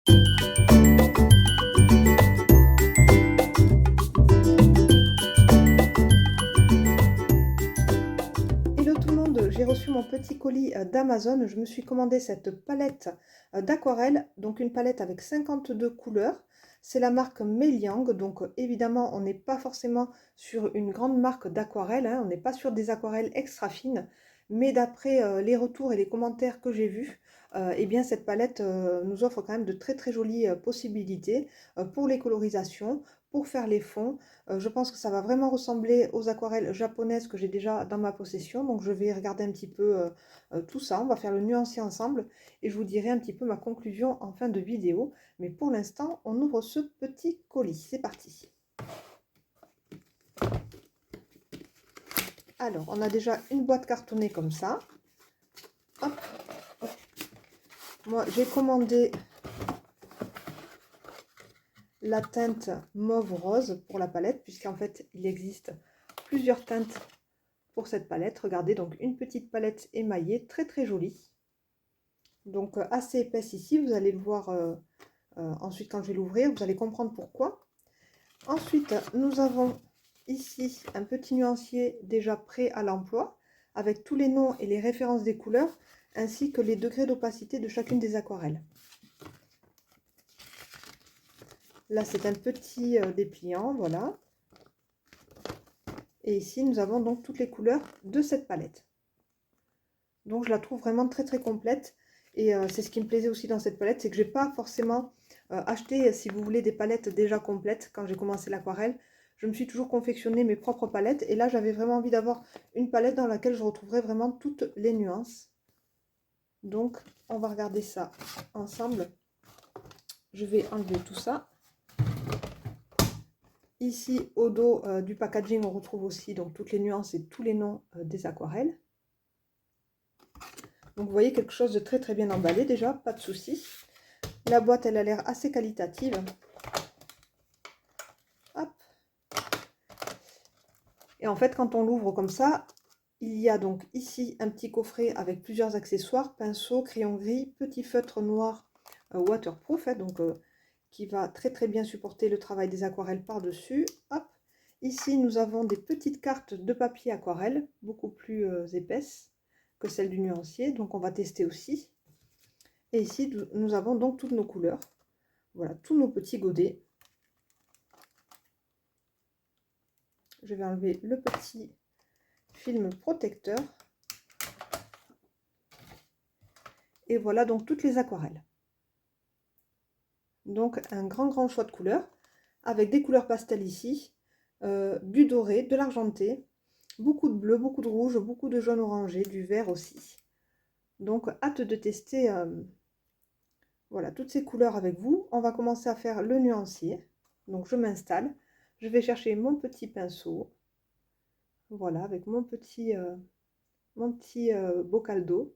Hello tout le monde, j'ai reçu mon petit colis d'Amazon. Je me suis commandé cette palette d'aquarelle, donc une palette avec 52 couleurs. C'est la marque Meliang, donc évidemment on n'est pas forcément sur une grande marque d'aquarelle, hein, on n'est pas sur des aquarelles extra fines, mais d'après les retours et les commentaires que j'ai vus, eh bien cette palette nous offre quand même de très très jolies possibilités pour les colorisations, pour faire les fonds. Je pense que ça va vraiment ressembler aux aquarelles japonaises que j'ai déjà dans ma possession. Donc je vais regarder un petit peu tout ça. On va faire le nuancier ensemble et je vous dirai un petit peu ma conclusion en fin de vidéo. Mais pour l'instant, on ouvre ce petit colis. C'est parti. Alors, on a déjà une boîte cartonnée comme ça. Hop, hop. Moi, j'ai commandé la teinte mauve rose pour la palette, puisqu'en fait, il existe plusieurs teintes pour cette palette. Regardez, donc une petite palette émaillée, très très jolie. Donc assez épaisse ici, vous allez le voir ensuite quand je vais l'ouvrir, vous allez comprendre pourquoi. Ensuite, nous avons ici un petit nuancier déjà prêt à l'emploi, avec tous les noms et les références des couleurs, ainsi que les degrés d'opacité de chacune des aquarelles. Là, c'est un petit dépliant, voilà. Et ici, nous avons donc toutes les couleurs de cette palette. Donc, je la trouve vraiment très très complète. Et c'est ce qui me plaisait aussi dans cette palette, c'est que je n'ai pas forcément acheté, si vous voulez, des palettes déjà complètes quand j'ai commencé l'aquarelle. Je me suis toujours confectionné mes propres palettes. Et là, j'avais vraiment envie d'avoir une palette dans laquelle je retrouverais vraiment toutes les nuances. Donc, on va regarder ça ensemble. Je vais enlever tout ça. Ici, au dos du packaging, on retrouve aussi donc, toutes les nuances et tous les noms des aquarelles. Donc, vous voyez quelque chose de très très bien emballé déjà, pas de souci. La boîte, elle a l'air assez qualitative. Hop. Et en fait, quand on l'ouvre comme ça, il y a donc ici un petit coffret avec plusieurs accessoires, pinceau, crayon gris, petit feutre noir waterproof, hein, donc qui va très très bien supporter le travail des aquarelles par-dessus. Hop. Ici, nous avons des petites cartes de papier aquarelle, beaucoup plus épaisses que celles du nuancier, donc on va tester aussi. Et ici, nous avons donc toutes nos couleurs. Voilà, tous nos petits godets. Je vais enlever le petit film protecteur. Et voilà donc toutes les aquarelles. Donc un grand choix de couleurs, avec des couleurs pastel ici, du doré, de l'argenté, beaucoup de bleu, beaucoup de rouge, beaucoup de jaune orangé, du vert aussi. Donc hâte de tester voilà, toutes ces couleurs avec vous. On va commencer à faire le nuancier. Donc je m'installe, je vais chercher mon petit pinceau, voilà, avec mon petit bocal d'eau.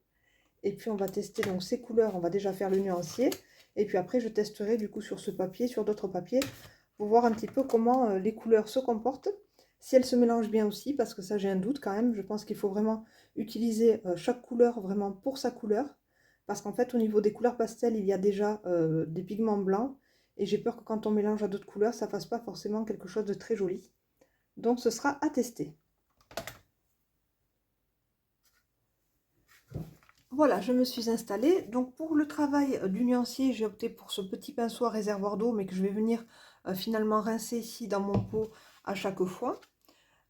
Et puis on va tester donc ces couleurs, on va déjà faire le nuancier. Et puis après je testerai du coup sur ce papier, sur d'autres papiers, pour voir un petit peu comment les couleurs se comportent. Si elles se mélangent bien aussi, parce que ça j'ai un doute quand même. Je pense qu'il faut vraiment utiliser chaque couleur vraiment pour sa couleur. Parce qu'en fait au niveau des couleurs pastel, il y a déjà des pigments blancs. Et j'ai peur que quand on mélange à d'autres couleurs, ça ne fasse pas forcément quelque chose de très joli. Donc ce sera à tester. Voilà, je me suis installée. Donc pour le travail du nuancier, j'ai opté pour ce petit pinceau à réservoir d'eau, mais que je vais venir finalement rincer ici dans mon pot à chaque fois.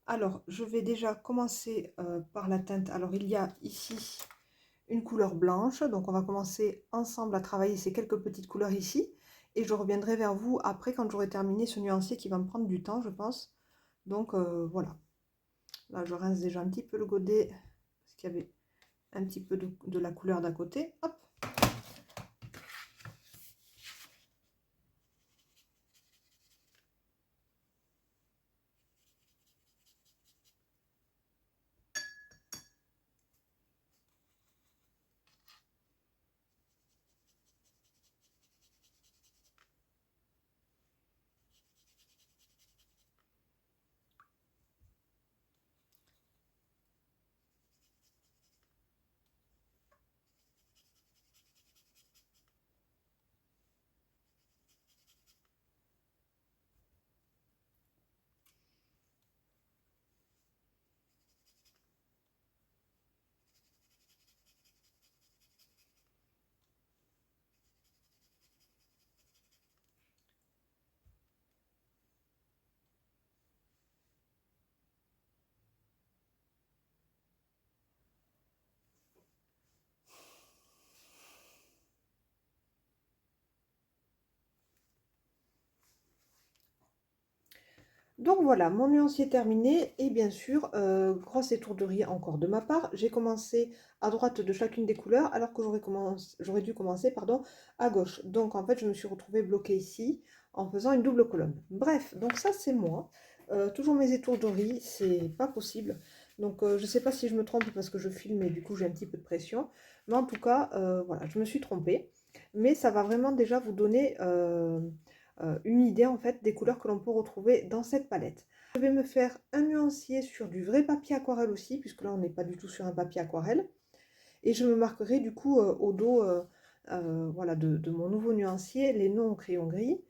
Alors, je vais déjà commencer par la teinte. Alors, il y a ici une couleur blanche. Donc, on va commencer ensemble à travailler ces quelques petites couleurs ici. Et je reviendrai vers vous après quand j'aurai terminé ce nuancier qui va me prendre du temps, je pense. Donc, voilà. Là, je rince déjà un petit peu le godet parce qu'il y avait un petit peu de la couleur d'à côté. Hop. Donc voilà, mon nuancier est terminé et bien sûr, grosse étourderie encore de ma part, j'ai commencé à droite de chacune des couleurs alors que j'aurais dû commencer pardon, à gauche. Donc en fait, je me suis retrouvée bloquée ici en faisant une double colonne. Bref, donc ça c'est moi. Toujours mes étourderies, c'est pas possible. Donc je sais pas si je me trompe parce que je filme et du coup j'ai un petit peu de pression. Mais en tout cas, voilà, je me suis trompée. Mais ça va vraiment déjà vous donner une idée en fait des couleurs que l'on peut retrouver dans cette palette. Je vais me faire un nuancier sur du vrai papier aquarelle aussi, puisque là on n'est pas du tout sur un papier aquarelle. Et je me marquerai du coup au dos voilà, de mon nouveau nuancier les noms au crayon gris.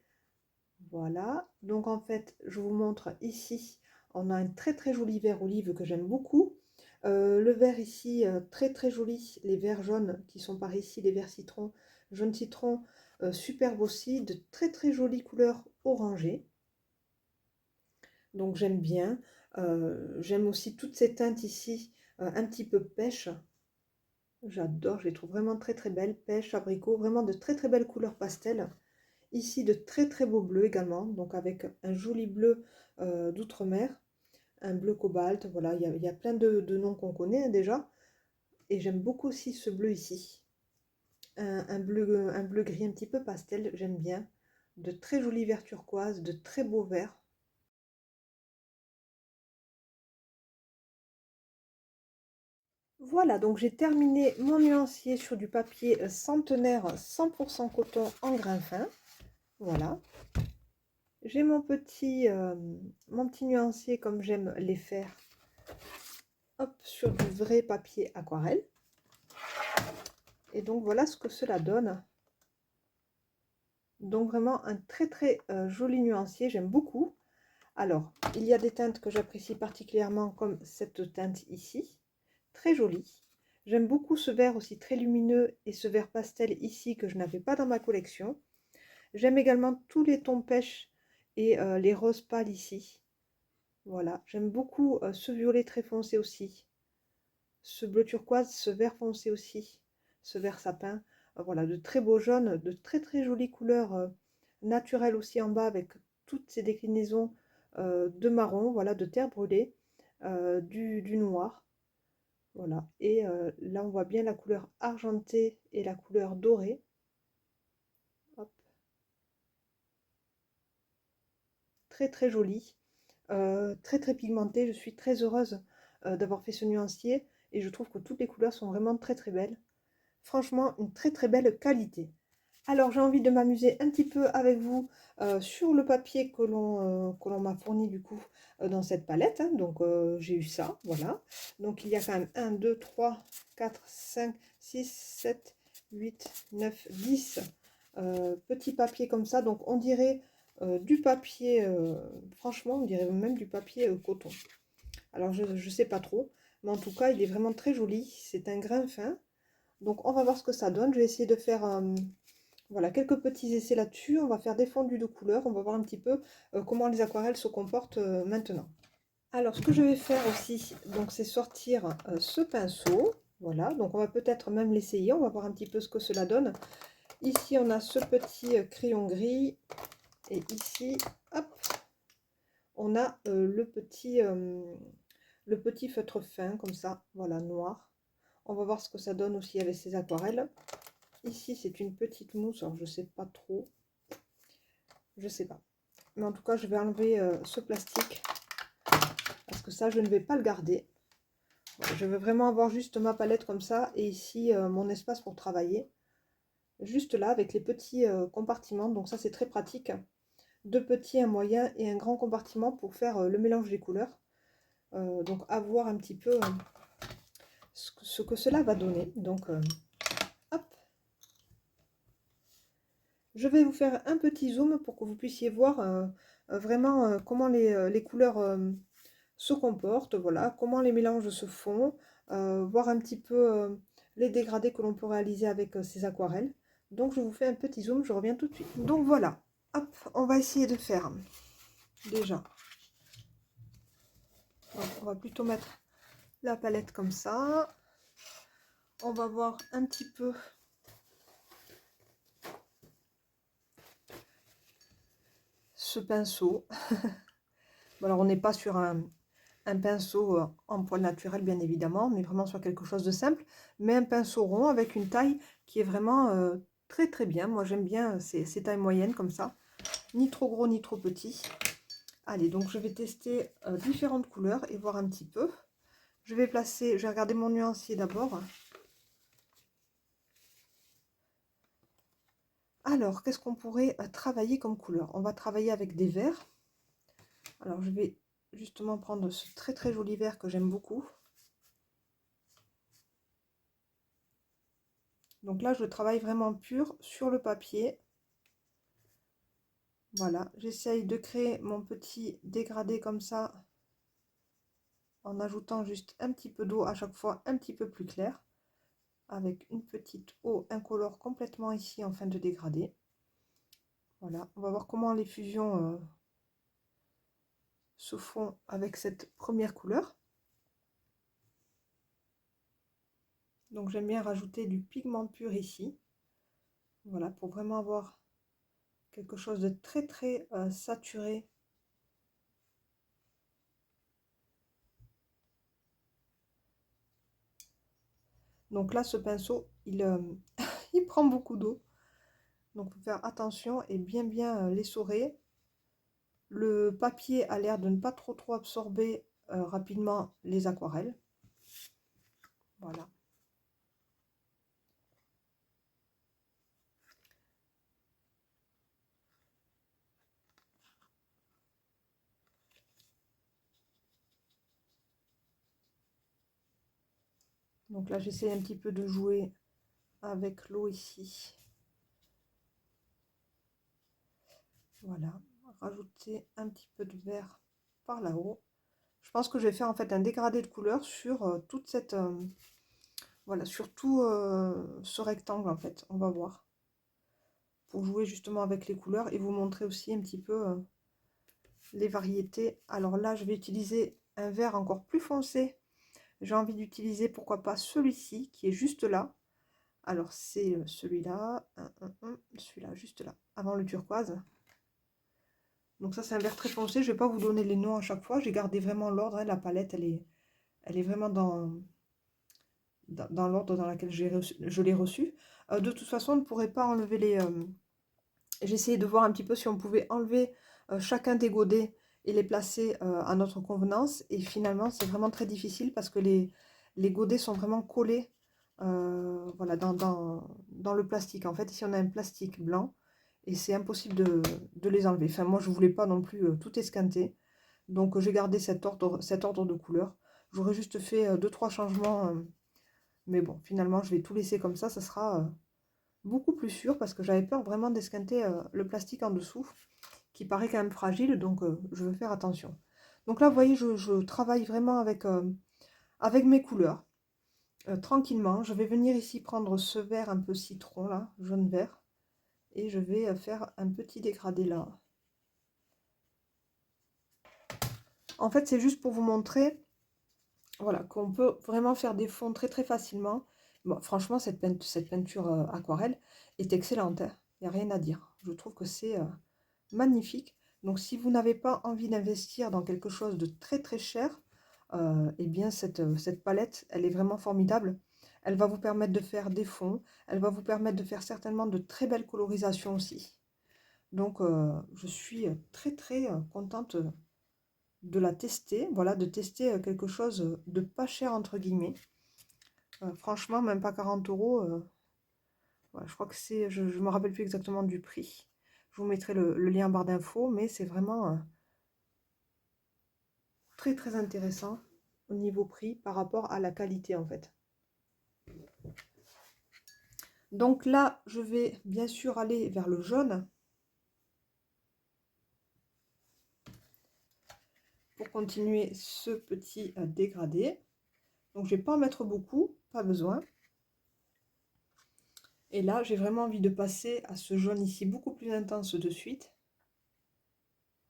Voilà, donc en fait je vous montre ici, on a un très très joli vert olive que j'aime beaucoup. Le vert ici, très très joli, les verts jaunes qui sont par ici, les verts citron, jaune citron, superbe aussi, de très très jolies couleurs orangées. Donc j'aime bien. J'aime aussi toutes ces teintes ici, un petit peu pêche. J'adore, je les trouve vraiment très très belles. Pêche, abricot, vraiment de très très belles couleurs pastel. Ici de très très beaux bleus également, donc avec un joli bleu d'outre-mer, un bleu cobalt. Voilà, il y a plein de noms qu'on connaît hein, déjà. Et j'aime beaucoup aussi ce bleu ici. Un bleu gris un petit peu pastel, j'aime bien. De très jolis verts turquoise, de très beaux verts. Voilà, donc j'ai terminé mon nuancier sur du papier centenaire 100% coton en grain fin. Voilà. J'ai mon petit nuancier comme j'aime les faire. Hop, sur du vrai papier aquarelle. Et donc voilà ce que cela donne. Donc vraiment un très très joli nuancier, j'aime beaucoup. Alors, il y a des teintes que j'apprécie particulièrement comme cette teinte ici. Très jolie. J'aime beaucoup ce vert aussi très lumineux et ce vert pastel ici que je n'avais pas dans ma collection. J'aime également tous les tons pêche et les roses pâles ici. Voilà, j'aime beaucoup ce violet très foncé aussi. Ce bleu turquoise, ce vert foncé aussi. Ce vert sapin. Voilà, de très beaux jaunes, de très très jolies couleurs naturelles aussi en bas avec toutes ces déclinaisons de marron, voilà, de terre brûlée, du noir. Voilà, et là on voit bien la couleur argentée et la couleur dorée. Hop. Très très jolie, très très pigmentée. Je suis très heureuse d'avoir fait ce nuancier et je trouve que toutes les couleurs sont vraiment très très belles. Franchement, une très très belle qualité. Alors j'ai envie de m'amuser un petit peu avec vous sur le papier que l'on m'a fourni du coup dans cette palette. Hein. Donc j'ai eu ça, voilà. Donc il y a quand même 1, 2, 3, 4, 5, 6, 7, 8, 9, 10 petits papiers comme ça. Donc on dirait du papier, franchement on dirait même du papier coton. Alors je ne sais pas trop, mais en tout cas il est vraiment très joli. C'est un grain fin. Donc on va voir ce que ça donne. Je vais essayer de faire voilà, quelques petits essais là-dessus. On va faire des fondus de couleurs. On va voir un petit peu comment les aquarelles se comportent maintenant. Alors, ce que je vais faire aussi, donc, c'est sortir ce pinceau. Voilà, donc on va peut-être même l'essayer. On va voir un petit peu ce que cela donne. Ici, on a ce petit crayon gris. Et ici, hop, on a le petit feutre fin, comme ça, voilà, noir. On va voir ce que ça donne aussi avec ces aquarelles. Ici, c'est une petite mousse, alors je sais pas trop. Je sais pas. Mais en tout cas, je vais enlever ce plastique parce que ça, je ne vais pas le garder. Je veux vraiment avoir juste ma palette comme ça et ici, mon espace pour travailler. Juste là, avec les petits compartiments. Donc ça, c'est très pratique. Deux petits, un moyen et un grand compartiment pour faire le mélange des couleurs. Donc, à voir un petit peu ce que cela va donner. Donc, hop. Je vais vous faire un petit zoom pour que vous puissiez voir vraiment comment les couleurs se comportent, voilà, comment les mélanges se font, voir un petit peu les dégradés que l'on peut réaliser avec ces aquarelles. Donc je vous fais un petit zoom, je reviens tout de suite. Donc voilà, hop, on va essayer de faire déjà. Donc, on va plutôt mettre la palette comme ça. On va voir un petit peu ce pinceau. Bon, alors on n'est pas sur un pinceau en poil naturel, bien évidemment, mais vraiment sur quelque chose de simple, mais un pinceau rond avec une taille qui est vraiment très très bien. Moi j'aime bien ces tailles moyennes comme ça, ni trop gros ni trop petit. Allez, donc je vais tester différentes couleurs et voir un petit peu. Je vais regarder mon nuancier d'abord. Alors, qu'est-ce qu'on pourrait travailler comme couleur? On va travailler avec des verts. Alors, je vais justement prendre ce très très joli vert que j'aime beaucoup. Donc là, je travaille vraiment pur sur le papier. Voilà, j'essaye de créer mon petit dégradé comme ça, en ajoutant juste un petit peu d'eau à chaque fois, un petit peu plus clair, avec une petite eau incolore complètement ici en fin de dégradé. Voilà, on va voir comment les fusions se font avec cette première couleur. Donc j'aime bien rajouter du pigment pur ici. Voilà, pour vraiment avoir quelque chose de très très saturé. Donc là, ce pinceau, il prend beaucoup d'eau. Donc, il faut faire attention et bien l'essorer. Le papier a l'air de ne pas trop absorber rapidement les aquarelles. Voilà. Donc là, j'essaie un petit peu de jouer avec l'eau ici. Voilà. Rajouter un petit peu de vert par là-haut. Je pense que je vais faire en fait un dégradé de couleur sur toute cette... voilà, sur tout ce rectangle en fait. On va voir. Pour jouer justement avec les couleurs et vous montrer aussi un petit peu les variétés. Alors là, je vais utiliser un vert encore plus foncé. J'ai envie d'utiliser, pourquoi pas, celui-ci qui est juste là. Alors c'est celui-là, celui-là, juste là, avant le turquoise. Donc ça, c'est un vert très foncé. Je vais pas vous donner les noms à chaque fois. J'ai gardé vraiment l'ordre. Hein. La palette, elle est vraiment dans l'ordre dans lequel je l'ai reçu. De toute façon, on ne pourrait pas enlever les... J'ai essayé de voir un petit peu si on pouvait enlever chacun des godets et les placer à notre convenance. Et finalement, c'est vraiment très difficile parce que les godets sont vraiment collés voilà, dans le plastique. En fait, ici, on a un plastique blanc et c'est impossible de les enlever. Enfin, moi, je ne voulais pas non plus tout esquinter. Donc, j'ai gardé cet ordre de couleur. J'aurais juste fait 2-3 changements. Mais bon, finalement, je vais tout laisser comme ça. Ça sera beaucoup plus sûr parce que j'avais peur vraiment d'esquinter le plastique en dessous qui paraît quand même fragile, donc je veux faire attention. Donc là, vous voyez, je travaille vraiment avec mes couleurs, tranquillement. Je vais venir ici prendre ce vert un peu citron, là, jaune-vert, et je vais faire un petit dégradé là. En fait, c'est juste pour vous montrer, voilà, qu'on peut vraiment faire des fonds très très facilement. Bon, franchement, cette peinture aquarelle est excellente, hein. Il n'y a rien à dire. Je trouve que c'est magnifique. Donc si vous n'avez pas envie d'investir dans quelque chose de très très cher, eh bien cette palette, elle est vraiment formidable. Elle va vous permettre de faire des fonds, elle va vous permettre de faire certainement de très belles colorisations aussi. Donc je suis très très contente de la tester, voilà, de tester quelque chose de pas cher entre guillemets. Franchement, même pas 40 euros. Ouais, je crois que c'est, je ne me rappelle plus exactement du prix. Je vous mettrai le lien en barre d'infos, mais c'est vraiment très très intéressant au niveau prix par rapport à la qualité en fait. Donc là, je vais bien sûr aller vers le jaune pour continuer ce petit dégradé. Donc je vais pas en mettre beaucoup, pas besoin. Et là, j'ai vraiment envie de passer à ce jaune ici beaucoup plus intense de suite.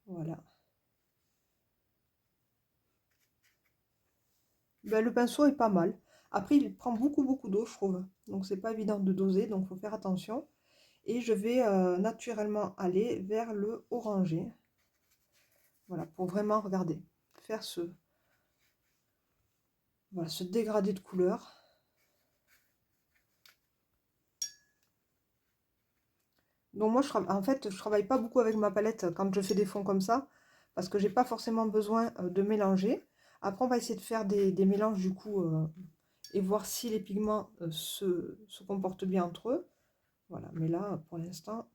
Voilà. Ben, le pinceau est pas mal. Après, il prend beaucoup d'eau, je trouve. Donc, c'est pas évident de doser, donc il faut faire attention. Et je vais naturellement aller vers le orangé. Voilà, pour vraiment, regarder, faire voilà, ce dégradé de couleur. Donc moi, en fait, je travaille pas beaucoup avec ma palette quand je fais des fonds comme ça, parce que j'ai pas forcément besoin de mélanger. Après, on va essayer de faire des mélanges du coup, et voir si les pigments se comportent bien entre eux. Voilà, mais là, pour l'instant,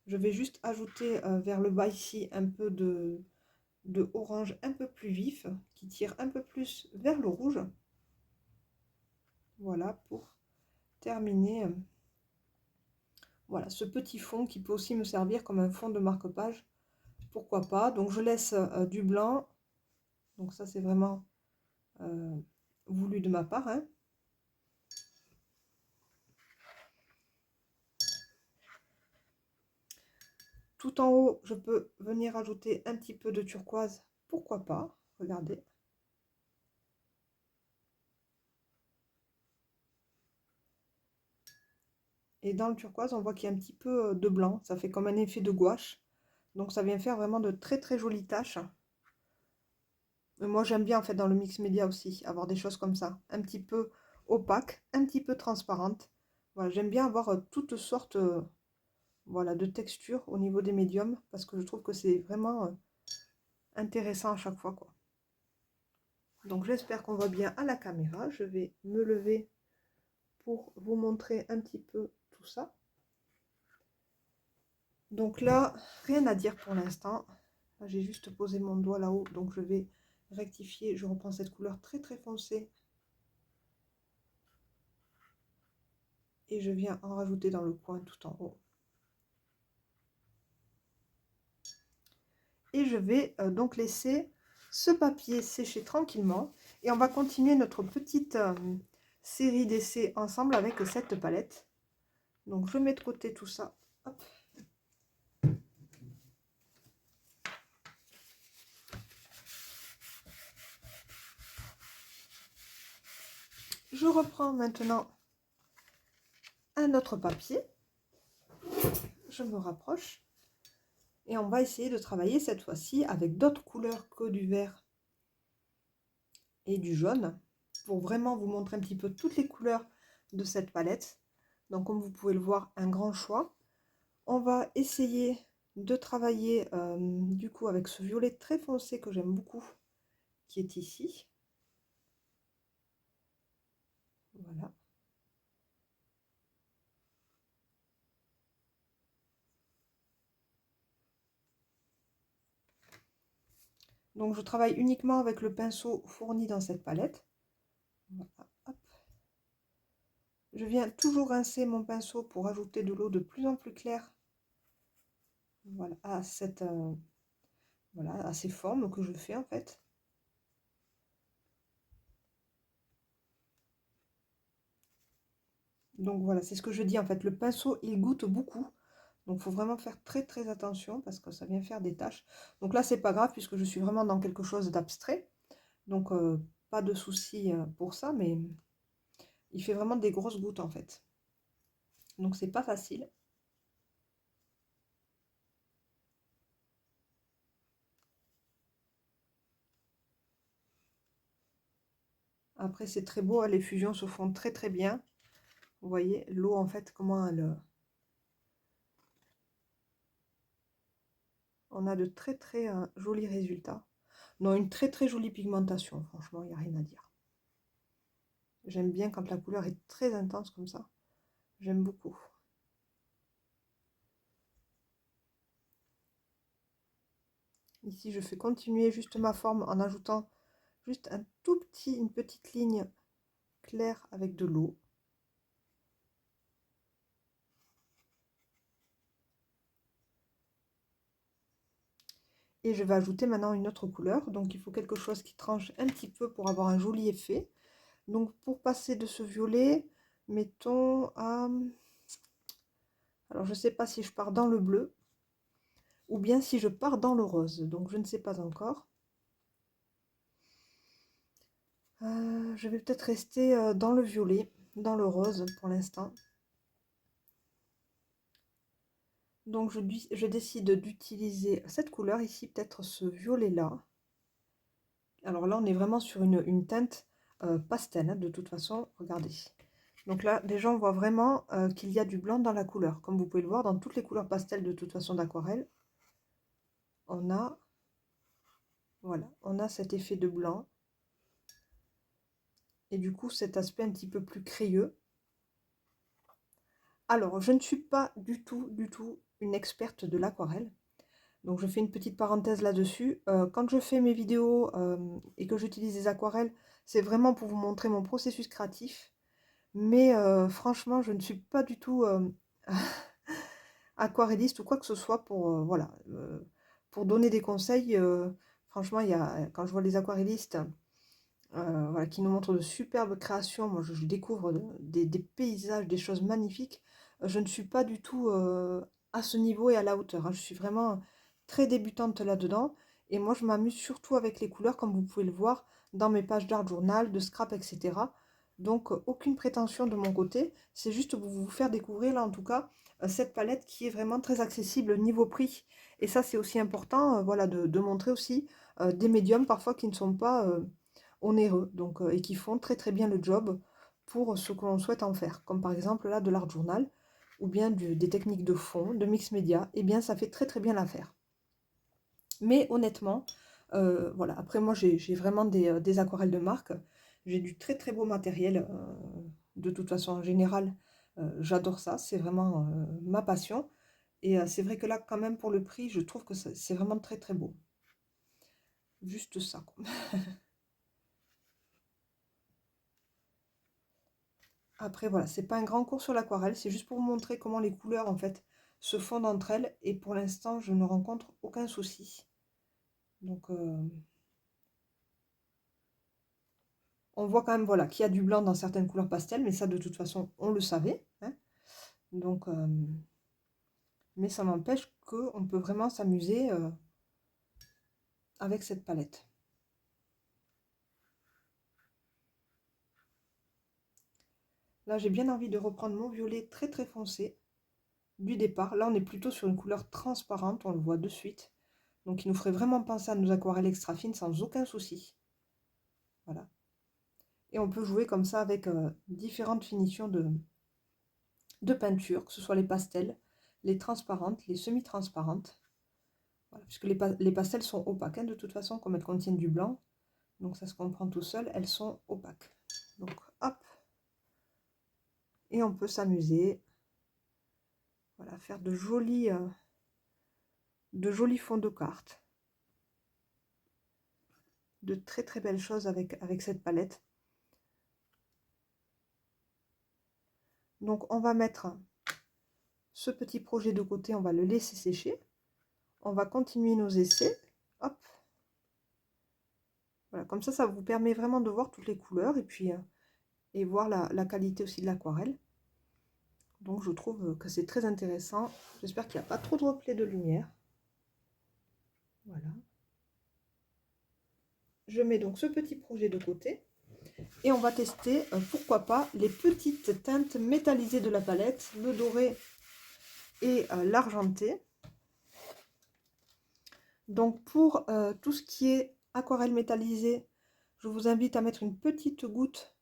je vais juste ajouter vers le bas ici un peu de orange un peu plus vif, qui tire un peu plus vers le rouge. Voilà, pour terminer. Voilà, ce petit fond qui peut aussi me servir comme un fond de marque-page. Pourquoi pas. Donc je laisse du blanc. Donc ça c'est vraiment voulu de ma part, hein. Tout en haut, je peux venir ajouter un petit peu de turquoise. Pourquoi pas. Regardez. Et dans le turquoise, on voit qu'il y a un petit peu de blanc. Ça fait comme un effet de gouache. Donc ça vient faire vraiment de très très jolies taches. Moi j'aime bien en fait dans le mix média aussi, avoir des choses comme ça. Un petit peu opaques, un petit peu transparentes. Voilà, j'aime bien avoir toutes sortes voilà, de textures au niveau des médiums. Parce que je trouve que c'est vraiment intéressant à chaque fois, quoi. Donc j'espère qu'on voit bien à la caméra. Je vais me lever pour vous montrer un petit peu tout ça. Donc là, rien à dire pour l'instant. J'ai juste posé mon doigt là-haut, donc je vais rectifier. Je reprends cette couleur très très foncée. Et je viens en rajouter dans le coin tout en haut. Et je vais donc laisser ce papier sécher tranquillement. Et on va continuer notre petite série d'essais ensemble avec cette palette. Donc je mets de côté tout ça. Hop. Je reprends maintenant un autre papier. Je me rapproche. Et on va essayer de travailler cette fois-ci avec d'autres couleurs que du vert et du jaune. Pour vraiment vous montrer un petit peu toutes les couleurs de cette palette. Donc comme vous pouvez le voir, un grand choix. On va essayer de travailler du coup avec ce violet très foncé que j'aime beaucoup, qui est ici. Voilà. Donc je travaille uniquement avec le pinceau fourni dans cette palette. Voilà, hop. Je viens toujours rincer mon pinceau pour ajouter de l'eau de plus en plus claire. Voilà, à voilà, à ces formes que je fais en fait. Donc voilà, c'est ce que je dis en fait, le pinceau il goûte beaucoup. Donc il faut vraiment faire très très attention parce que ça vient faire des taches. Donc là c'est pas grave puisque je suis vraiment dans quelque chose d'abstrait. Donc pas de souci pour ça, mais il fait vraiment des grosses gouttes en fait. Donc c'est pas facile. Après c'est très beau, hein, les fusions se font très très bien. Vous voyez l'eau en fait comment elle... On a de très très jolis résultats. Non, une très très jolie pigmentation, franchement, il n'y a rien à dire. J'aime bien quand la couleur est très intense comme ça. J'aime beaucoup. Ici, je fais continuer juste ma forme en ajoutant juste une petite ligne claire avec de l'eau. Et je vais ajouter maintenant une autre couleur. Donc il faut quelque chose qui tranche un petit peu pour avoir un joli effet. Donc pour passer de ce violet, mettons à... Alors je ne sais pas si je pars dans le bleu ou bien si je pars dans le rose. Donc je ne sais pas encore. Je vais peut-être rester dans le violet, dans le rose pour l'instant. Donc je décide d'utiliser cette couleur ici, peut-être ce violet-là. Alors là, on est vraiment sur une teinte pastel, hein, de toute façon, regardez. Donc là, déjà, on voit vraiment qu'il y a du blanc dans la couleur. Comme vous pouvez le voir, dans toutes les couleurs pastel, de toute façon, d'aquarelle, on a, voilà, on a cet effet de blanc. Et du coup, cet aspect un petit peu plus crayeux. Alors, je ne suis pas du tout une experte de l'aquarelle. Donc, je fais une petite parenthèse là-dessus. Quand je fais mes vidéos et que j'utilise des aquarelles, c'est vraiment pour vous montrer mon processus créatif. Mais franchement, je ne suis pas du tout aquarelliste ou quoi que ce soit pour, voilà, pour donner des conseils. Franchement, quand je vois les aquarellistes voilà, qui nous montrent de superbes créations, moi je découvre des paysages, des choses magnifiques. Je ne suis pas du tout à ce niveau et à la hauteur, hein. Je suis vraiment très débutante là-dedans. Et moi, je m'amuse surtout avec les couleurs, comme vous pouvez le voir dans mes pages d'art journal, de scrap, etc. Donc, aucune prétention de mon côté. C'est juste pour vous faire découvrir, là, en tout cas, cette palette qui est vraiment très accessible niveau prix. Et ça, c'est aussi important, voilà, de montrer aussi des médiums, parfois, qui ne sont pas onéreux, donc, et qui font très bien le job pour ce que l'on souhaite en faire. Comme par exemple, là, de l'art journal, ou bien des techniques de fond, de mix média, et bien, ça fait très bien l'affaire. Mais honnêtement, voilà, après moi j'ai vraiment des aquarelles de marque, j'ai du très beau matériel, de toute façon en général, j'adore ça, c'est vraiment ma passion. Et c'est vrai que là quand même pour le prix, je trouve que c'est vraiment très beau. Juste ça, quoi. Après voilà, c'est pas un grand cours sur l'aquarelle, c'est juste pour vous montrer comment les couleurs en fait se fondent entre elles, et pour l'instant je ne rencontre aucun souci. Donc on voit quand même, voilà, qu'il y a du blanc dans certaines couleurs pastel, mais ça, de toute façon, on le savait, hein. Donc, mais ça n'empêche qu'on peut vraiment s'amuser avec cette palette. Là, j'ai bien envie de reprendre mon violet très foncé du départ. Là, on est plutôt sur une couleur transparente, on le voit de suite. Donc, il nous ferait vraiment penser à nos aquarelles extra fines sans aucun souci. Voilà. Et on peut jouer comme ça avec différentes finitions de peinture, que ce soit les pastels, les transparentes, les semi-transparentes. Voilà, puisque les pastels sont opaques, hein, de toute façon, comme elles contiennent du blanc. Donc ça se comprend tout seul, elles sont opaques. Donc hop, et on peut s'amuser. Voilà, faire de jolis fonds de cartes. De très belles choses avec cette palette. Donc on va mettre ce petit projet de côté, on va le laisser sécher. On va continuer nos essais. Hop. Voilà, comme ça vous permet vraiment de voir toutes les couleurs et puis et voir la qualité aussi de l'aquarelle. Donc je trouve que c'est très intéressant. J'espère qu'il n'y a pas trop de reflets de lumière. Voilà. Je mets donc ce petit projet de côté. Et on va tester, pourquoi pas, les petites teintes métallisées de la palette, le doré et l'argenté. Donc pour tout ce qui est aquarelle métallisée, je vous invite à mettre une petite goutte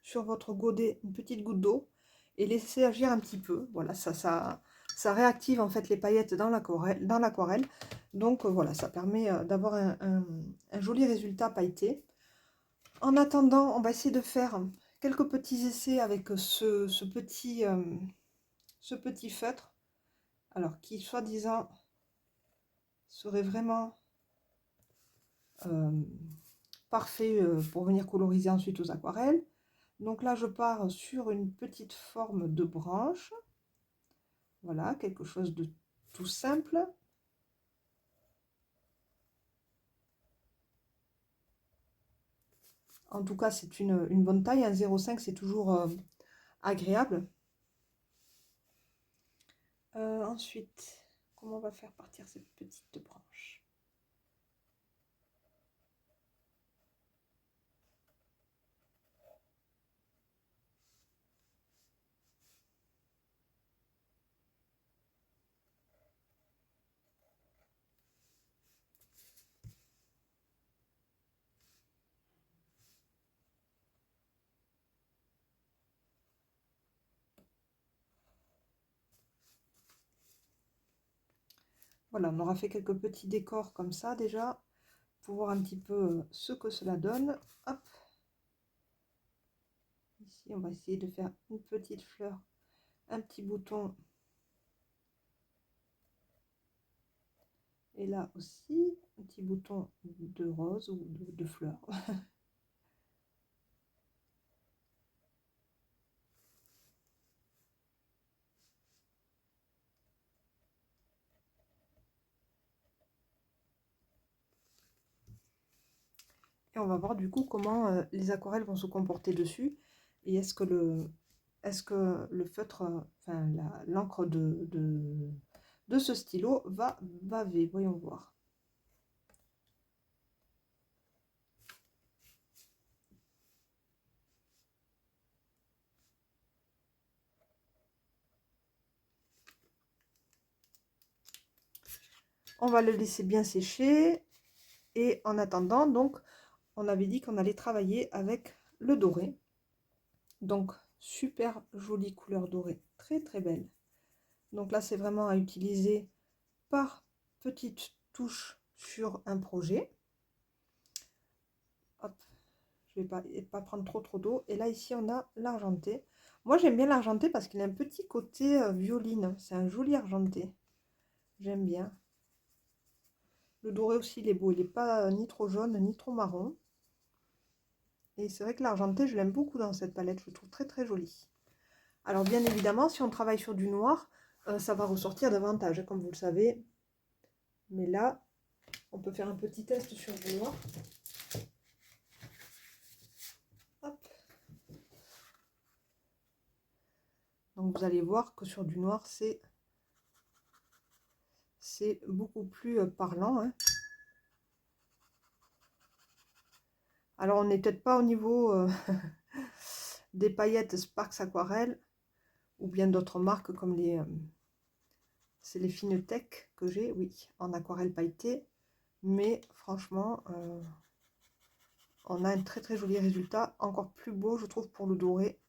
sur votre godet, une petite goutte d'eau, et laisser agir un petit peu. Voilà, ça réactive en fait les paillettes dans l'aquarelle. Donc voilà, ça permet d'avoir un joli résultat pailleté. En attendant, on va essayer de faire quelques petits essais avec ce petit feutre. Alors, qui soi-disant serait vraiment parfait pour venir coloriser ensuite aux aquarelles. Donc là, je pars sur une petite forme de branche. Voilà, quelque chose de tout simple. En tout cas, c'est une bonne taille. Un 0,5, c'est toujours agréable. Ensuite, comment on va faire partir cette petite branche? Voilà, on aura fait quelques petits décors comme ça déjà, pour voir un petit peu ce que cela donne. Hop. Ici, on va essayer de faire une petite fleur, un petit bouton. Et là aussi, un petit bouton de rose ou de fleur. Et on va voir du coup comment les aquarelles vont se comporter dessus. Et est-ce que le feutre, enfin l'encre de ce stylo va baver. Voyons voir. On va le laisser bien sécher. Et en attendant, donc, on avait dit qu'on allait travailler avec le doré. Donc, super jolie couleur dorée, très très belle. Donc là, c'est vraiment à utiliser par petites touches sur un projet. Hop, je vais pas prendre trop d'eau. Et là, ici, on a l'argenté. Moi, j'aime bien l'argenté parce qu'il a un petit côté violine. C'est un joli argenté. J'aime bien. Le doré aussi, il est beau. Il n'est pas ni trop jaune, ni trop marron. Et c'est vrai que l'argenté, je l'aime beaucoup dans cette palette. Je le trouve très très joli. Alors, bien évidemment, si on travaille sur du noir, ça va ressortir davantage, comme vous le savez. Mais là, on peut faire un petit test sur du noir. Hop. Donc, vous allez voir que sur du noir, c'est beaucoup plus parlant. Hein. Alors, on n'est peut-être pas au niveau des paillettes Sparks Aquarelle ou bien d'autres marques comme c'est les Finetech que j'ai, oui, en aquarelle pailletée. Mais franchement, on a un très très joli résultat, encore plus beau, je trouve, pour le doré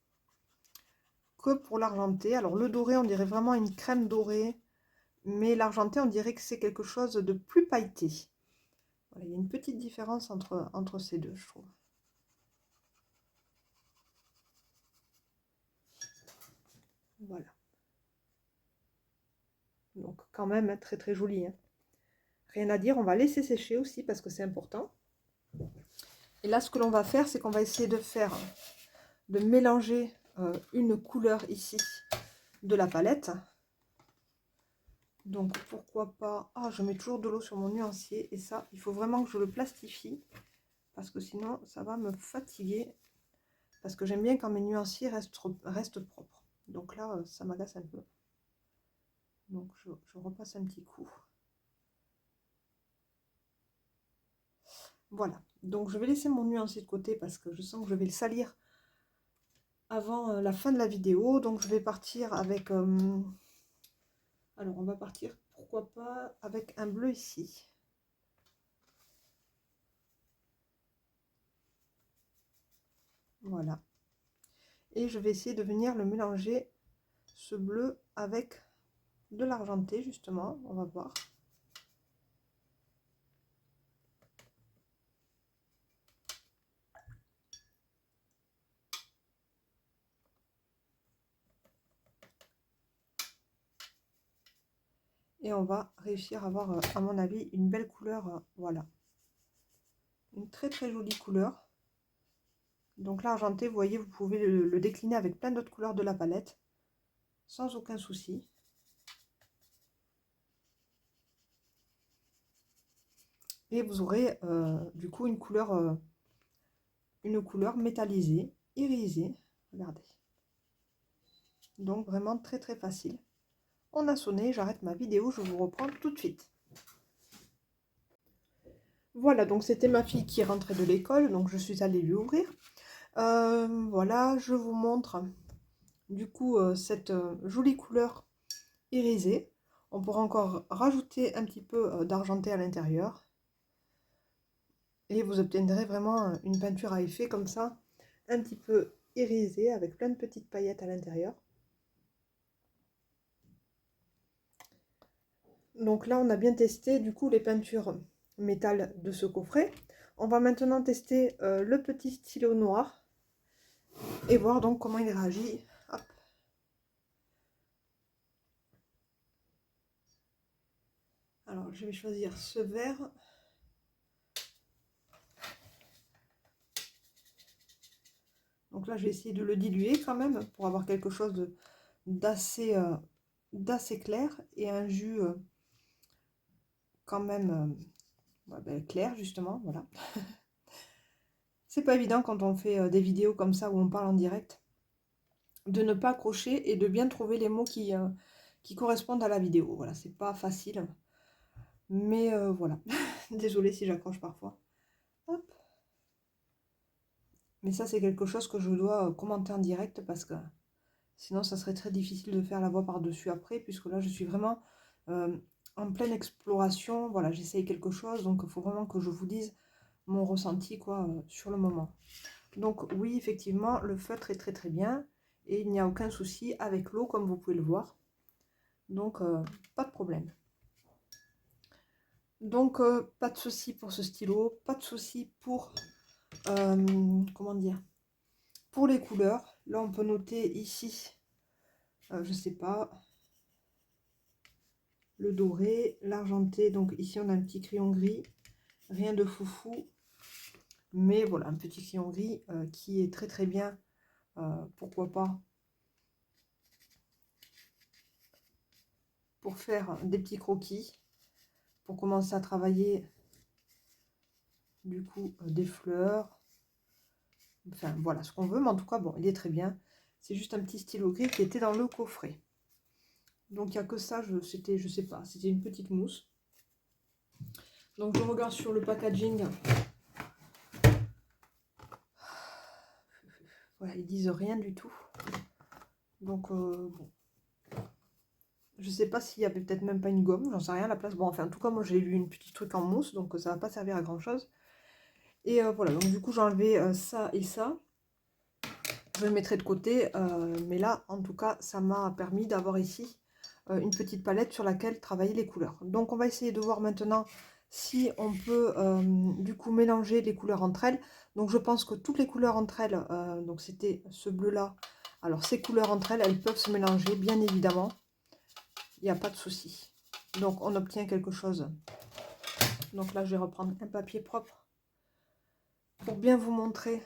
que pour l'argenté. Alors, le doré, on dirait vraiment une crème dorée, mais l'argenté, on dirait que c'est quelque chose de plus pailleté. Voilà, il y a une petite différence entre ces deux, je trouve. Voilà. Donc quand même, très très joli. Hein. Rien à dire, on va laisser sécher aussi parce que c'est important. Et là, ce que l'on va faire, c'est qu'on va essayer de mélanger une couleur ici de la palette. Donc pourquoi pas... Ah, je mets toujours de l'eau sur mon nuancier et ça, il faut vraiment que je le plastifie parce que sinon, ça va me fatiguer. Parce que j'aime bien quand mes nuanciers restent propres. Donc là, ça m'agace un peu. Donc je repasse un petit coup. Voilà. Donc je vais laisser mon nuancier de côté parce que je sens que je vais le salir avant la fin de la vidéo. Donc je vais partir avec... alors on va partir, pourquoi pas, avec un bleu ici. Voilà. Et je vais essayer de venir le mélanger, ce bleu, avec de l'argenté justement. On va voir. Et on va réussir à avoir, à mon avis, une belle couleur. Voilà. Une très très jolie couleur. Donc l'argenté, vous voyez, vous pouvez le décliner avec plein d'autres couleurs de la palette. Sans aucun souci. Et vous aurez du coup une couleur métallisée, irisée. Regardez. Donc vraiment très très facile. On a sonné, j'arrête ma vidéo, je vous reprends tout de suite. Voilà, donc c'était ma fille qui rentrait de l'école, donc je suis allée lui ouvrir. Voilà, je vous montre du coup cette jolie couleur irisée. On pourra encore rajouter un petit peu d'argenté à l'intérieur. Et vous obtiendrez vraiment une peinture à effet comme ça, un petit peu irisée avec plein de petites paillettes à l'intérieur. Donc là, on a bien testé du coup les peintures métal de ce coffret. On va maintenant tester le petit stylo noir et voir donc comment il réagit. Hop. Alors, je vais choisir ce vert. Donc là, je vais essayer de le diluer quand même pour avoir quelque chose d'assez clair et un jus quand même ouais, ben, clair justement, voilà. C'est pas évident quand on fait des vidéos comme ça où on parle en direct de ne pas accrocher et de bien trouver les mots qui correspondent à la vidéo. Voilà, c'est pas facile, mais voilà. Désolée si j'accroche parfois. Hop. Mais ça, c'est quelque chose que je dois commenter en direct parce que sinon, ça serait très difficile de faire la voix par-dessus après, puisque là, je suis vraiment en pleine exploration. Voilà, j'essaye quelque chose, donc il faut vraiment que je vous dise mon ressenti quoi, sur le moment. Donc oui, effectivement, le feutre est très très bien et il n'y a aucun souci avec l'eau, comme vous pouvez le voir. Donc, pas de problème. Donc, pas de souci pour ce stylo, pas de souci pour, comment dire, pour les couleurs. Là, on peut noter ici, je sais pas, le doré, l'argenté. Donc ici, on a un petit crayon gris, rien de foufou. Mais voilà, un petit crayon gris qui est très très bien, pourquoi pas, pour faire des petits croquis, pour commencer à travailler du coup des fleurs, enfin voilà ce qu'on veut, mais en tout cas bon, il est très bien. C'est juste un petit stylo gris qui était dans le coffret. Donc il n'y a que ça, c'était, je sais pas, c'était une petite mousse. Donc je regarde sur le packaging. Voilà, ils disent rien du tout. Donc bon. Je sais pas s'il y avait peut-être même pas une gomme, j'en sais rien à la place. Bon, enfin, en tout cas, moi j'ai eu une petite truc en mousse, donc ça va pas servir à grand chose. Et voilà, donc du coup, j'ai enlevé ça et ça. Je le mettrai de côté, mais là, en tout cas, ça m'a permis d'avoir ici une petite palette sur laquelle travailler les couleurs. Donc, on va essayer de voir maintenant si on peut du coup mélanger les couleurs entre elles. Donc, je pense que toutes les couleurs entre elles, donc c'était ce bleu-là. Alors, ces couleurs entre elles, elles peuvent se mélanger, bien évidemment. Il n'y a pas de souci. Donc, on obtient quelque chose. Donc là, je vais reprendre un papier propre pour bien vous montrer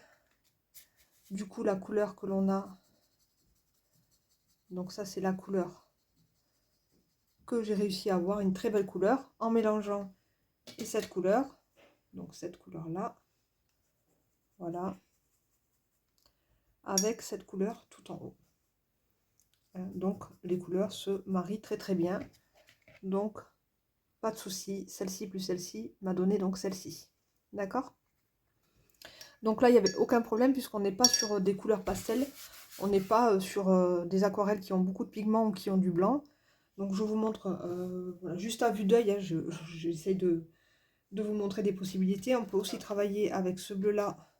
du coup la couleur que l'on a. Donc ça, c'est la couleur que j'ai réussi à avoir, une très belle couleur, en mélangeant et cette couleur. Donc cette couleur-là, voilà, avec cette couleur tout en haut. Donc les couleurs se marient très très bien. Donc pas de souci, celle-ci plus celle-ci m'a donné donc celle-ci. D'accord? Donc là, il n'y avait aucun problème puisqu'on n'est pas sur des couleurs pastel. On n'est pas sur des aquarelles qui ont beaucoup de pigments ou qui ont du blanc. Donc je vous montre, voilà, juste à vue d'œil, hein, j'essaye de vous montrer des possibilités. On peut aussi travailler avec ce bleu-là,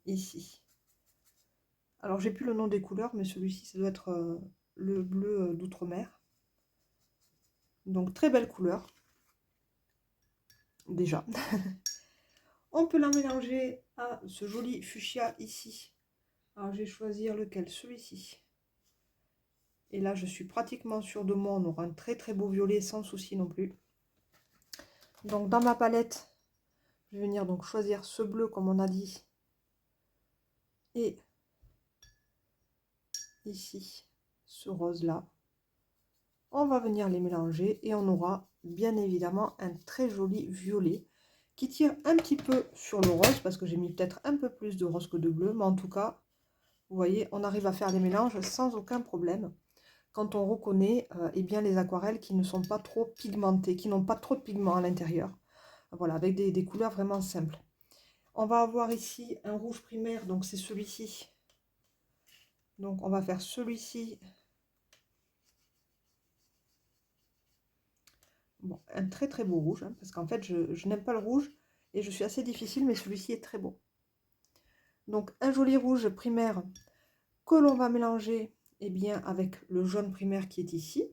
ici. Alors j'ai plus le nom des couleurs, mais celui-ci, ça doit être le bleu d'outre-mer. Donc très belle couleur, déjà. On peut la mélanger à ce joli fuchsia ici. Alors je vais choisir lequel, celui-ci. Et là, je suis pratiquement sûre de moi, on aura un très très beau violet sans souci non plus. Donc dans ma palette, je vais venir donc choisir ce bleu comme on a dit. Et ici, ce rose là. On va venir les mélanger et on aura bien évidemment un très joli violet qui tire un petit peu sur le rose parce que j'ai mis peut-être un peu plus de rose que de bleu. Mais en tout cas, vous voyez, on arrive à faire les mélanges sans aucun problème. Quand on reconnaît eh bien, les aquarelles qui ne sont pas trop pigmentées, qui n'ont pas trop de pigments à l'intérieur. Voilà, avec des couleurs vraiment simples. On va avoir ici un rouge primaire, donc c'est celui-ci. Donc on va faire celui-ci. Bon, un très très beau rouge, hein, parce qu'en fait je n'aime pas le rouge et je suis assez difficile, mais celui-ci est très beau. Donc un joli rouge primaire que l'on va mélanger eh bien, avec le jaune primaire qui est ici.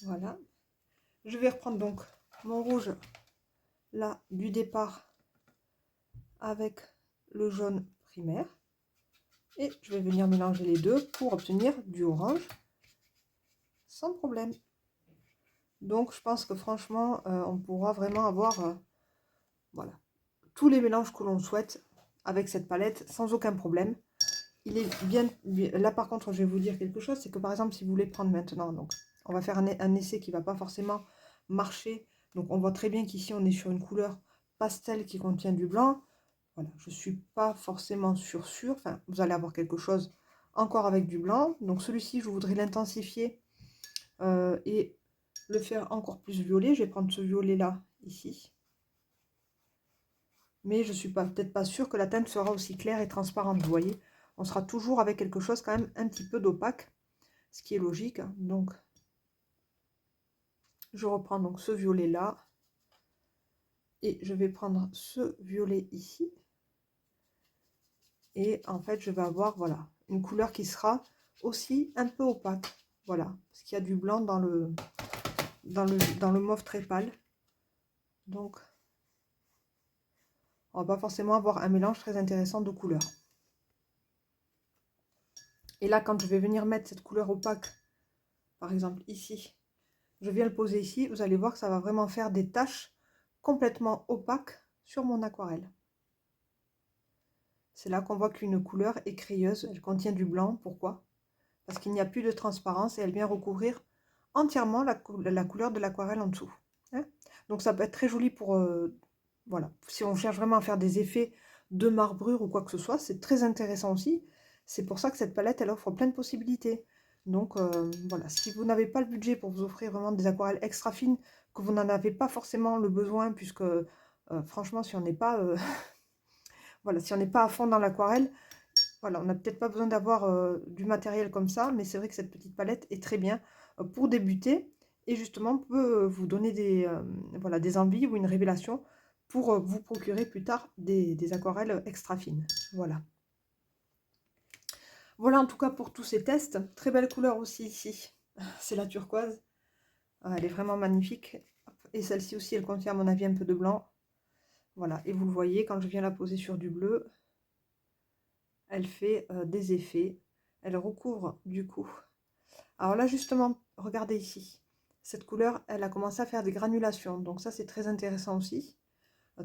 Voilà. Je vais reprendre donc mon rouge là du départ avec le jaune primaire. Et je vais venir mélanger les deux pour obtenir du orange sans problème. Donc je pense que franchement, on pourra vraiment avoir voilà, tous les mélanges que l'on souhaite avec cette palette sans aucun problème. Il est bien, là par contre je vais vous dire quelque chose, c'est que par exemple si vous voulez prendre maintenant, donc on va faire un essai qui ne va pas forcément marcher. Donc on voit très bien qu'ici on est sur une couleur pastel qui contient du blanc. Voilà, je ne suis pas forcément sûre, enfin vous allez avoir quelque chose encore avec du blanc. Donc celui-ci je voudrais l'intensifier et le faire encore plus violet. Je vais prendre ce violet là ici, mais je suis peut-être pas sûre que la teinte sera aussi claire et transparente. Vous voyez, on sera toujours avec quelque chose quand même un petit peu d'opaque, ce qui est logique. Donc je reprends donc ce violet là et je vais prendre ce violet ici, et en fait je vais avoir voilà une couleur qui sera aussi un peu opaque, voilà, parce qu'il y a du blanc dans le mauve très pâle. Donc on va pas forcément avoir un mélange très intéressant de couleurs. Et là, quand je vais venir mettre cette couleur opaque, par exemple ici, je viens le poser ici, vous allez voir que ça va vraiment faire des taches complètement opaques sur mon aquarelle. C'est là qu'on voit qu'une couleur est crayeuse, elle contient du blanc. Pourquoi? Parce qu'il n'y a plus de transparence et elle vient recouvrir entièrement la couleur de l'aquarelle en dessous. Hein. Donc ça peut être très joli pour, voilà, si on cherche vraiment à faire des effets de marbrure ou quoi que ce soit, c'est très intéressant aussi. C'est pour ça que cette palette, elle offre plein de possibilités. Donc voilà, si vous n'avez pas le budget pour vous offrir vraiment des aquarelles extra fines, que vous n'en avez pas forcément le besoin, puisque franchement, si on n'est pas, voilà, si on n'est pas à fond dans l'aquarelle, voilà, on n'a peut-être pas besoin d'avoir du matériel comme ça, mais c'est vrai que cette petite palette est très bien pour débuter et justement peut vous donner voilà, des envies ou une révélation pour vous procurer plus tard des aquarelles extra fines. Voilà. Voilà en tout cas pour tous ces tests. Très belle couleur aussi ici. C'est la turquoise. Elle est vraiment magnifique. Et celle-ci aussi, elle contient à mon avis un peu de blanc. Voilà, et vous le voyez, quand je viens la poser sur du bleu, elle fait des effets. Elle recouvre du coup. Alors là justement, regardez ici. Cette couleur, elle a commencé à faire des granulations. Donc ça, c'est très intéressant aussi.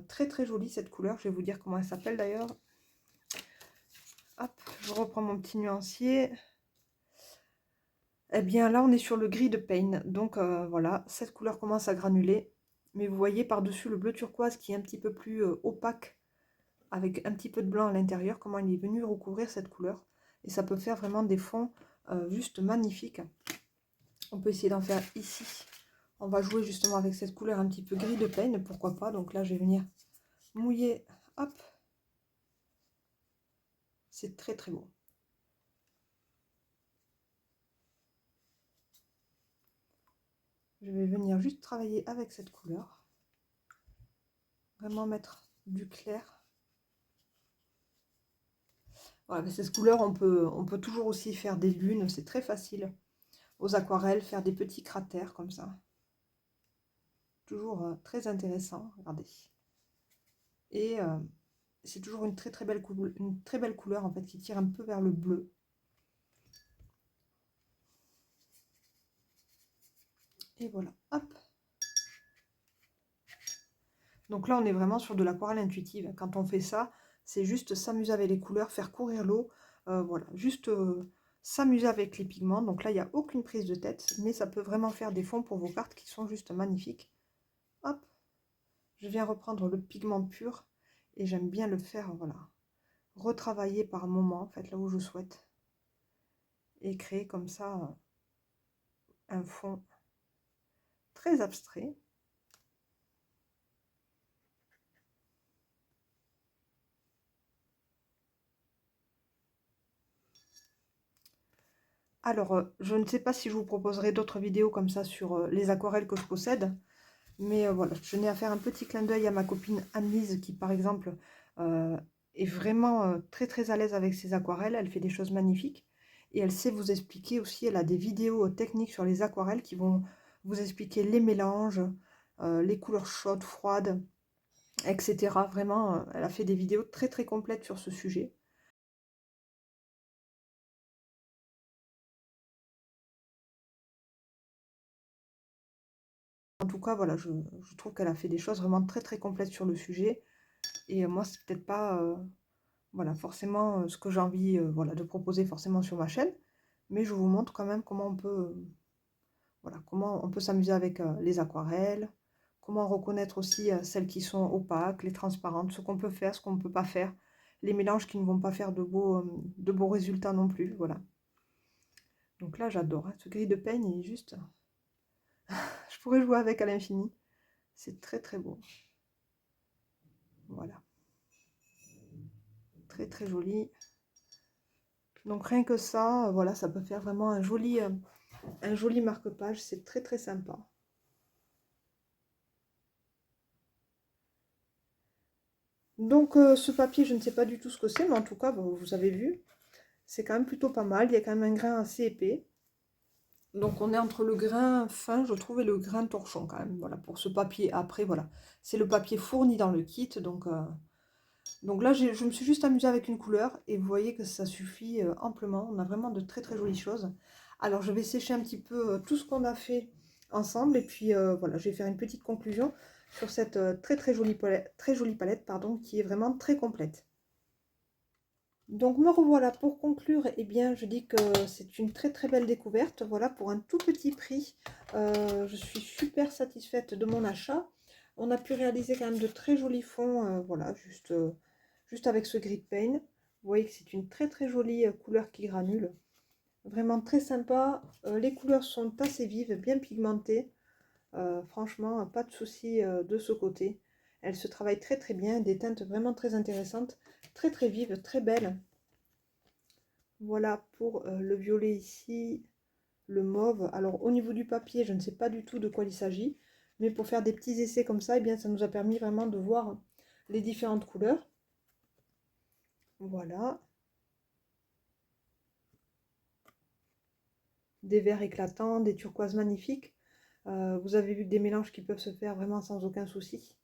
Très très jolie cette couleur. Je vais vous dire comment elle s'appelle d'ailleurs. Hop, je reprends mon petit nuancier. Eh bien là, on est sur le gris de Pain. Donc voilà, cette couleur commence à granuler. Mais vous voyez par-dessus le bleu turquoise qui est un petit peu plus opaque, avec un petit peu de blanc à l'intérieur, comment il est venu recouvrir cette couleur. Et ça peut faire vraiment des fonds juste magnifiques. On peut essayer d'en faire ici. On va jouer justement avec cette couleur un petit peu gris de Pain, pourquoi pas. Donc là, je vais venir mouiller. Hop. C'est très très beau. Je vais venir juste travailler avec cette couleur. Vraiment mettre du clair. Voilà, cette couleur, on peut toujours aussi faire des lunes. C'est très facile. Aux aquarelles, faire des petits cratères comme ça. Toujours très intéressant. Regardez. Et c'est toujours une très belle couleur en fait qui tire un peu vers le bleu. Et voilà, hop. Donc là, on est vraiment sur de l'aquarelle intuitive. Quand on fait ça, c'est juste s'amuser avec les couleurs, faire courir l'eau. Voilà, juste s'amuser avec les pigments. Donc là, il n'y a aucune prise de tête, mais ça peut vraiment faire des fonds pour vos cartes qui sont juste magnifiques. Hop, je viens reprendre le pigment pur et j'aime bien le faire, voilà, retravailler par moment, en fait, là où je souhaite. Et créer comme ça un fond très abstrait. Alors, je ne sais pas si je vous proposerai d'autres vidéos comme ça sur les aquarelles que je possède. Mais voilà, je tenais à faire un petit clin d'œil à ma copine Anne-Lise qui, par exemple, est vraiment très à l'aise avec ses aquarelles. Elle fait des choses magnifiques. Et elle sait vous expliquer aussi, elle a des vidéos techniques sur les aquarelles qui vont vous expliquer les mélanges, les couleurs chaudes, froides, etc. Vraiment, elle a fait des vidéos très très complètes sur ce sujet. En tout cas, voilà, je trouve qu'elle a fait des choses vraiment très très complètes sur le sujet. Et moi, c'est peut-être pas voilà, forcément ce que j'ai envie voilà, de proposer forcément sur ma chaîne. Mais je vous montre quand même comment on peut, voilà, comment on peut s'amuser avec les aquarelles, comment reconnaître aussi celles qui sont opaques, les transparentes, ce qu'on peut faire, ce qu'on ne peut pas faire, les mélanges qui ne vont pas faire de beaux résultats non plus. Voilà. Donc là, j'adore. Hein, ce gris de peigne, il est juste... Je pourrais jouer avec à l'infini. C'est très très beau. Voilà. Très très joli. Donc rien que ça, voilà, ça peut faire vraiment un joli marque-page. C'est très très sympa. Donc ce papier, je ne sais pas du tout ce que c'est, mais en tout cas, vous avez vu, c'est quand même plutôt pas mal. Il y a quand même un grain assez épais. Donc on est entre le grain fin, je trouve, et le grain torchon quand même. Voilà, pour ce papier. Après, voilà, c'est le papier fourni dans le kit. Donc là, je me suis juste amusée avec une couleur. Et vous voyez que ça suffit amplement. On a vraiment de très très jolies choses. Alors je vais sécher un petit peu tout ce qu'on a fait ensemble. Et puis voilà, je vais faire une petite conclusion sur cette très jolie palette, pardon, qui est vraiment très complète. Donc me revoilà pour conclure, eh bien je dis que c'est une très très belle découverte, voilà, pour un tout petit prix, je suis super satisfaite de mon achat. On a pu réaliser quand même de très jolis fonds, voilà, juste avec ce gris de paint. Vous voyez que c'est une très très jolie couleur qui granule, vraiment très sympa. Les couleurs sont assez vives, bien pigmentées, franchement pas de souci de ce côté. Elle se travaille très très bien, des teintes vraiment très intéressantes, très très vives, très belles. Voilà pour le violet ici, le mauve. Alors au niveau du papier, je ne sais pas du tout de quoi il s'agit, mais pour faire des petits essais comme ça, eh bien, ça nous a permis vraiment de voir les différentes couleurs. Voilà. Des verts éclatants, des turquoises magnifiques. Vous avez vu des mélanges qui peuvent se faire vraiment sans aucun souci.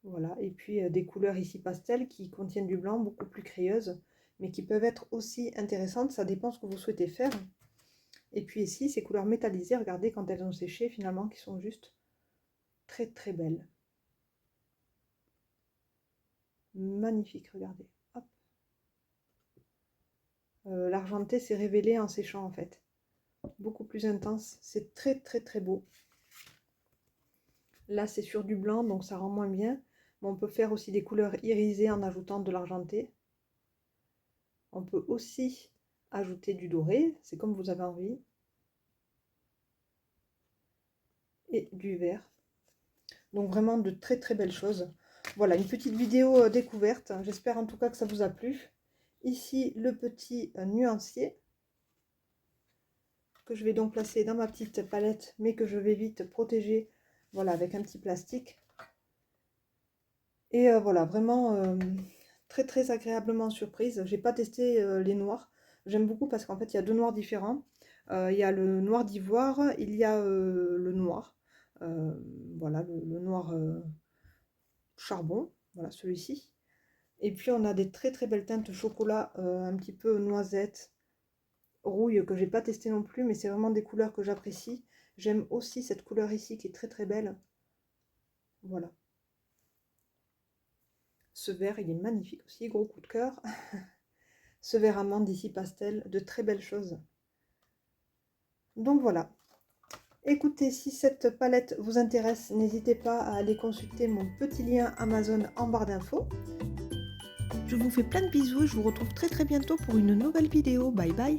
Voilà, et puis des couleurs ici pastel qui contiennent du blanc, beaucoup plus crayeuses, mais qui peuvent être aussi intéressantes, ça dépend ce que vous souhaitez faire. Et puis ici, ces couleurs métallisées, regardez quand elles ont séché finalement, qui sont juste très très belles. Magnifique, regardez. L'argenté s'est révélé en séchant en fait. Beaucoup plus intense, c'est très très très beau. Là c'est sur du blanc donc ça rend moins bien. Mais on peut faire aussi des couleurs irisées en ajoutant de l'argenté. On peut aussi ajouter du doré, c'est comme vous avez envie. Et du vert. Donc vraiment de très très belles choses. Voilà, une petite vidéo découverte. J'espère en tout cas que ça vous a plu. Ici, le petit nuancier que je vais donc placer dans ma petite palette, mais que je vais vite protéger, voilà, avec un petit plastique. Et voilà, vraiment très très agréablement surprise. J'ai pas testé les noirs. J'aime beaucoup parce qu'en fait, il y a deux noirs différents. Il y a le noir d'ivoire, il y a le noir. Voilà, le noir charbon, voilà celui-ci. Et puis on a des très très belles teintes chocolat, un petit peu noisette, rouille, que j'ai pas testé non plus, mais c'est vraiment des couleurs que j'apprécie. J'aime aussi cette couleur ici qui est très très belle. Voilà. Ce vert, il est magnifique aussi, gros coup de cœur. Ce vert amande ici pastel, de très belles choses. Donc voilà. Écoutez, si cette palette vous intéresse, n'hésitez pas à aller consulter mon petit lien Amazon en barre d'infos. Je vous fais plein de bisous et je vous retrouve très très bientôt pour une nouvelle vidéo. Bye bye!